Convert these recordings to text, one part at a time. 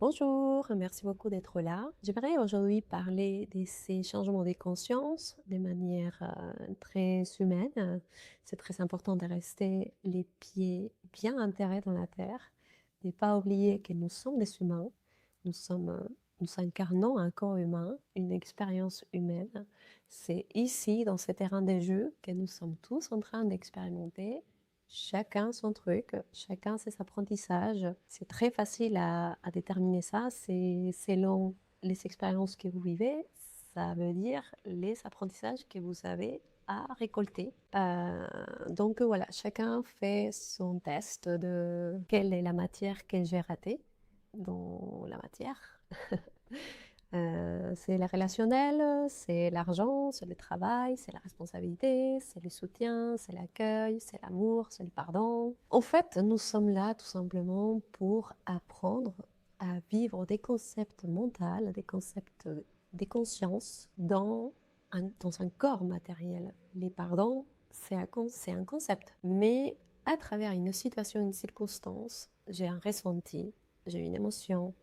Bonjour, merci beaucoup d'être là. J'aimerais aujourd'hui parler de ces changements de conscience de manière très humaine. C'est très important de rester les pieds bien enterrés dans la terre, de ne pas oublier que nous sommes des humains, nous sommes, nous incarnons un corps humain, une expérience humaine. C'est ici, dans ce terrain de jeu, que nous sommes tous en train d'expérimenter chacun son truc, chacun ses apprentissages. C'est très facile à déterminer ça, c'est selon les expériences que vous vivez, ça veut dire les apprentissages que vous avez à récolter. Donc voilà, chacun fait son test de quelle est la matière que j'ai ratée dans la matière. C'est le relationnel, c'est l'argent, c'est le travail, c'est la responsabilité, c'est le soutien, c'est l'accueil, c'est l'amour, c'est le pardon. En fait, nous sommes là tout simplement pour apprendre à vivre des concepts mentaux, des concepts, des consciences dans un corps matériel. Les pardons, c'est un concept. Mais à travers une situation, une circonstance, j'ai un ressenti, j'ai une émotion,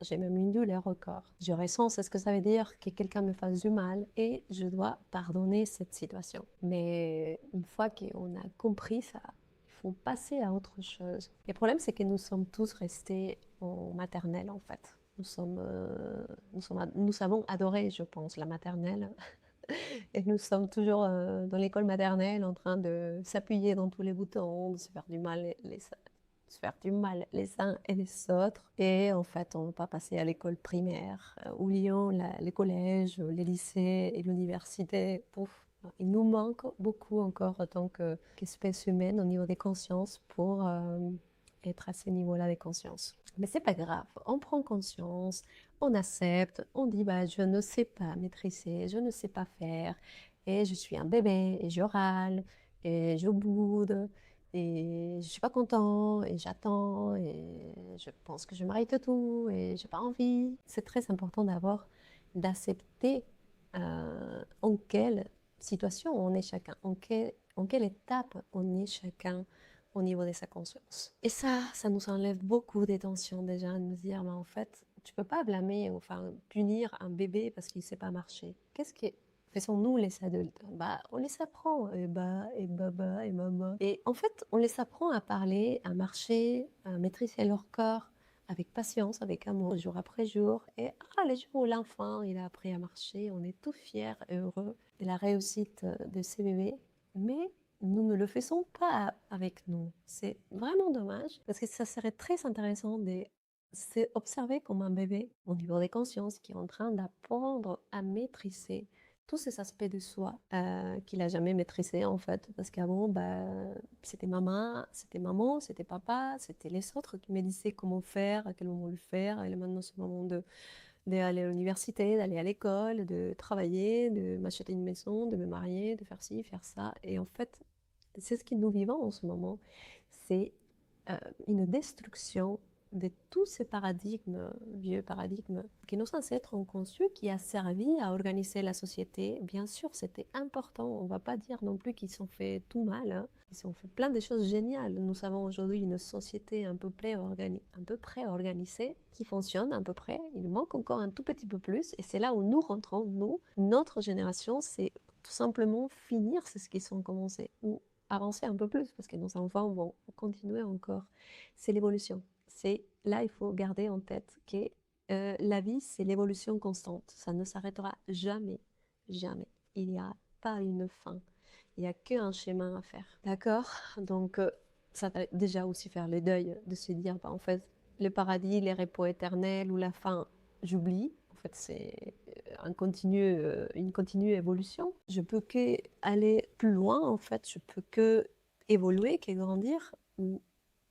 j'ai même une douleur au corps. Je ressens ce que ça veut dire que quelqu'un me fasse du mal et je dois pardonner cette situation. Mais une fois qu'on a compris ça, il faut passer à autre chose. Le problème, c'est que nous sommes tous restés en maternelle, en fait. Nous avons adoré, je pense, la maternelle. Et nous sommes toujours dans l'école maternelle en train de s'appuyer dans tous les boutons, de se faire du mal se faire du mal les uns et les autres. Et en fait, on ne va pas passer à l'école primaire. Oublions les collèges, les lycées et l'université. Pouf. Il nous manque beaucoup encore en tant qu'espèce humaine au niveau des consciences pour être à ce niveau-là des consciences. Mais c'est pas grave, on prend conscience, on accepte, on dit bah je ne sais pas maîtriser, je ne sais pas faire, et je suis un bébé, et je râle, et je boude, et je suis pas content, et j'attends, et je pense que je mérite tout, et j'ai pas envie. C'est très important d'accepter en quelle situation on est chacun, en quelle étape on est chacun au niveau de sa conscience. Et ça nous enlève beaucoup de tensions déjà, de nous dire, mais en fait, tu peux pas blâmer, enfin punir un bébé parce qu'il sait pas marcher. Qu'est-ce qui est Faisons-nous les adultes? Bah, on les apprend, et bah, et baba, et maman. Et en fait, on les apprend à parler, à marcher, à maîtriser leur corps avec patience, avec amour, jour après jour. Et les jours où l'enfant, il a appris à marcher, on est tout fiers et heureux de la réussite de ces bébés. Mais nous ne le faisons pas avec nous. C'est vraiment dommage parce que ça serait très intéressant de observer comme un bébé au niveau des consciences qui est en train d'apprendre à maîtriser tous ces aspects de soi qu'il n'a jamais maîtrisé en fait. Parce qu'avant, bah, c'était maman, c'était papa, c'était les autres qui me disaient comment faire, à quel moment le faire. Et maintenant, c'est le moment d'aller à l'université, d'aller à l'école, de travailler, de m'acheter une maison, de me marier, de faire ci, faire ça. Et en fait, c'est ce que nous vivons en ce moment. C'est euh, une destruction de tous ces paradigmes, vieux paradigmes, que nos ancêtres ont conçus, qui a servi à organiser la société. Bien sûr, c'était important. On ne va pas dire non plus qu'ils ont fait tout mal. Hein. Ils ont fait plein de choses géniales. Nous avons aujourd'hui une société un peu près organisée, qui fonctionne à peu près. Il manque encore un tout petit peu plus. Et c'est là où nous rentrons, nous, notre génération, c'est tout simplement finir ce qu'ils ont commencé. Ou avancer un peu plus, parce que nos enfants vont continuer encore. C'est l'évolution. Là, il faut garder en tête que la vie, c'est l'évolution constante. Ça ne s'arrêtera jamais, jamais. Il n'y a pas une fin. Il n'y a qu'un chemin à faire. D'accord? Donc, ça va déjà aussi faire le deuil de se dire, bah, en fait, le paradis, les repos éternels ou la fin, j'oublie. En fait, c'est une continue évolution. Je peux que aller plus loin, en fait. Je peux que évoluer, que grandir. Ou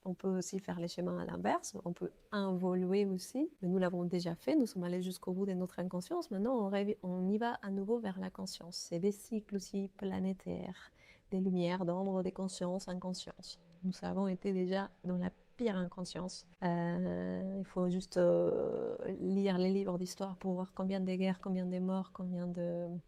on peut aussi faire les schémas à l'inverse. On peut involuer aussi. Mais nous l'avons déjà fait. Nous sommes allés jusqu'au bout de notre inconscience. Maintenant, on y va à nouveau vers la conscience. C'est des cycles aussi planétaires, des lumières, d'ombre, des consciences, inconsciences. Nous avons été déjà dans la pire inconscience. Il faut juste lire les livres d'histoire pour voir combien de guerres, combien de morts, combien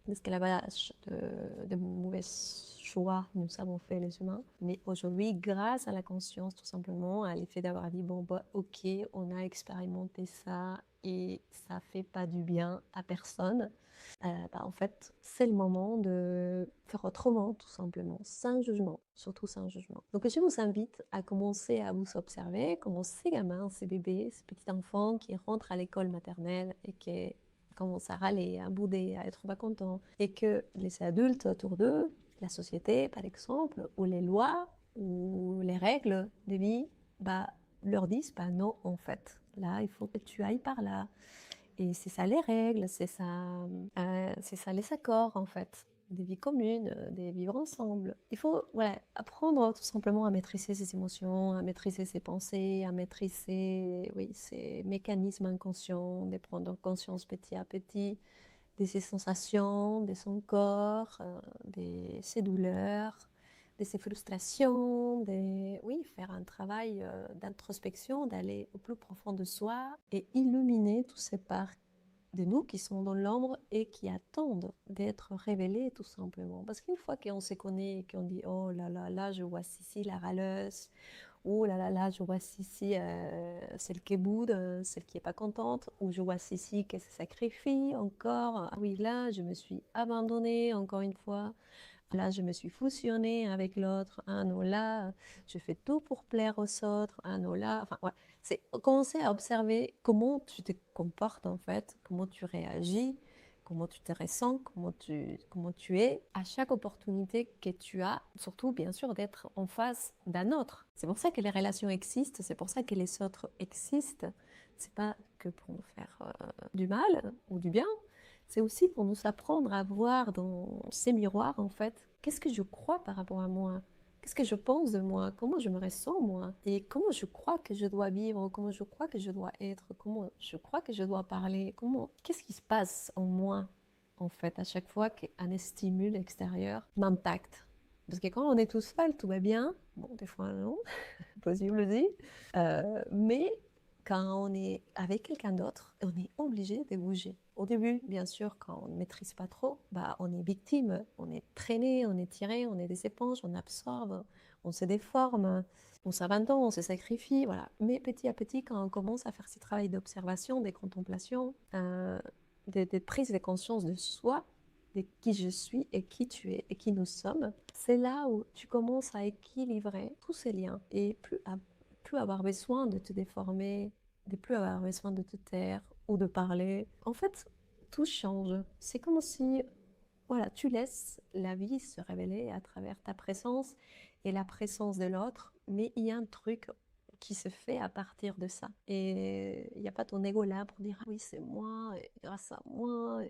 d'esclavage, de mauvais choix nous avons fait les humains. Mais aujourd'hui, grâce à la conscience, tout simplement, à l'effet d'avoir dit, bon, bah, ok, on a expérimenté ça et ça fait pas du bien à personne. En fait, c'est le moment de faire autrement, tout simplement, sans jugement, surtout sans jugement. Donc, je vous invite à commencer à vous observer, comment ces gamins, ces bébés, ces petits enfants qui rentrent à l'école maternelle et qui commencent à râler, à bouder, à être pas contents, et que les adultes autour d'eux, la société, par exemple, ou les lois, ou les règles de vie, leur disent, non, en fait, là, il faut que tu ailles par là. Et c'est ça les règles, c'est ça les accords en fait, des vies communes, des vivre ensemble. Il faut apprendre tout simplement à maîtriser ses émotions, à maîtriser ses pensées, à maîtriser ses mécanismes inconscients, de prendre conscience petit à petit de ses sensations, de son corps, de ses douleurs, de ses frustrations, faire un travail d'introspection, d'aller au plus profond de soi et illuminer toutes ces parts de nous qui sont dans l'ombre et qui attendent d'être révélées tout simplement. Parce qu'une fois qu'on se connaît et qu'on dit « Oh là là, là je vois Sissi la râleuse », oh là là là, je vois Sissi, celle qui boude, celle qui n'est pas contente, ou je vois Sissi qui se sacrifie encore. Ah oui, là, je me suis abandonnée encore une fois. Là, je me suis fusionnée avec l'autre. Ah non, là, je fais tout pour plaire aux autres. Ah non, là, c'est commencer à observer comment tu te comportes en fait, comment tu réagis, comment tu te ressens, comment tu es à chaque opportunité que tu as, surtout bien sûr d'être en face d'un autre. C'est pour ça que les relations existent, c'est pour ça que les autres existent. C'est pas que pour nous faire du mal ou du bien, c'est aussi pour nous apprendre à voir dans ces miroirs en fait, qu'est-ce que je crois par rapport à moi? Qu'est-ce que je pense de moi? Comment je me ressens moi? Et comment je crois que je dois vivre? Comment je crois que je dois être? Comment je crois que je dois parler? Qu'est-ce qui se passe en moi en fait à chaque fois qu'un stimule extérieur m'impacte? Parce que quand on est tout seul, tout va bien. Bon, des fois non, possible aussi. Mais quand on est avec quelqu'un d'autre, on est obligé de bouger. Au début, bien sûr, quand on ne maîtrise pas trop, on est victime, on est traîné, on est tiré, on est des éponges, on absorbe, on se déforme, on s'abandonne, on se sacrifie, voilà. Mais petit à petit, quand on commence à faire ce travail d'observation, de contemplation, de prise de conscience de soi, de qui je suis et qui tu es et qui nous sommes, c'est là où tu commences à équilibrer tous ces liens et plus avoir besoin de te déformer, de plus avoir besoin de te taire ou de parler. En fait, tout change. C'est comme si tu laisses la vie se révéler à travers ta présence et la présence de l'autre, mais il y a un truc qui se fait à partir de ça. Et il n'y a pas ton ego là pour dire « Ah oui, c'est moi, et grâce à moi. »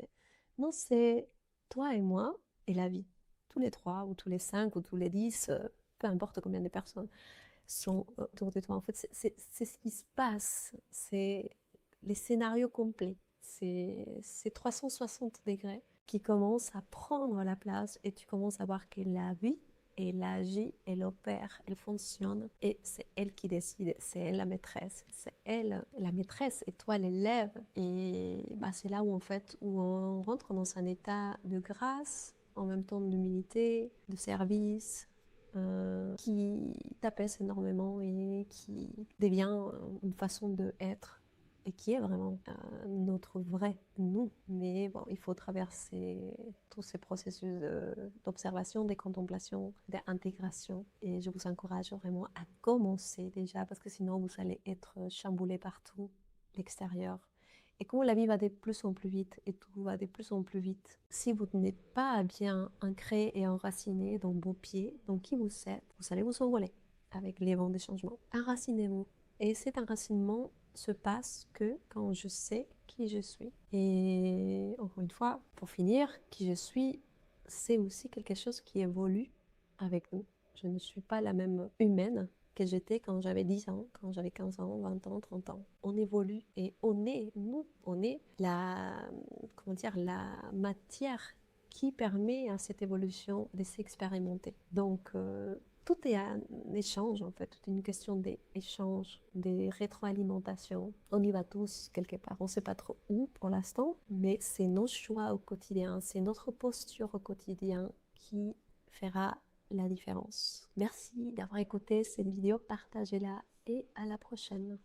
Non, c'est toi et moi et la vie. Tous les 3 ou tous les 5 ou tous les 10, peu importe combien de personnes sont autour de toi. En fait, c'est ce qui se passe. C'est les scénarios complets. C'est 360 degrés qui commencent à prendre la place et tu commences à voir que la vie, elle agit, elle opère, elle fonctionne et c'est elle qui décide, c'est elle la maîtresse, c'est elle la maîtresse et toi l'élève. Et c'est là où en fait où on rentre dans un état de grâce, en même temps d'humilité, de service, qui t'apaise énormément et qui devient une façon d'être et qui est vraiment notre vrai nous. Mais bon, il faut traverser tous ces processus d'observation, de contemplation, d'intégration. Et je vous encourage vraiment à commencer déjà parce que sinon vous allez être chamboulé partout, l'extérieur. Et comme la vie va de plus en plus vite et tout va de plus en plus vite, si vous n'êtes pas bien ancré et enraciné dans vos pieds, dans qui vous êtes, vous allez vous envoler avec les vents des changements. Enracinez-vous. Et cet enracinement se passe que quand je sais qui je suis. Et encore une fois, pour finir, qui je suis, c'est aussi quelque chose qui évolue avec nous. Je ne suis pas la même humaine que j'étais quand j'avais 10 ans, quand j'avais 15 ans, 20 ans, 30 ans. On évolue et on est la matière qui permet à cette évolution de s'expérimenter. Donc, tout est un échange en fait, tout est une question d'échange, des rétroalimentations. On y va tous quelque part, on ne sait pas trop où pour l'instant, mais c'est nos choix au quotidien, c'est notre posture au quotidien qui fera la différence. Merci d'avoir écouté cette vidéo, partagez-la et à la prochaine.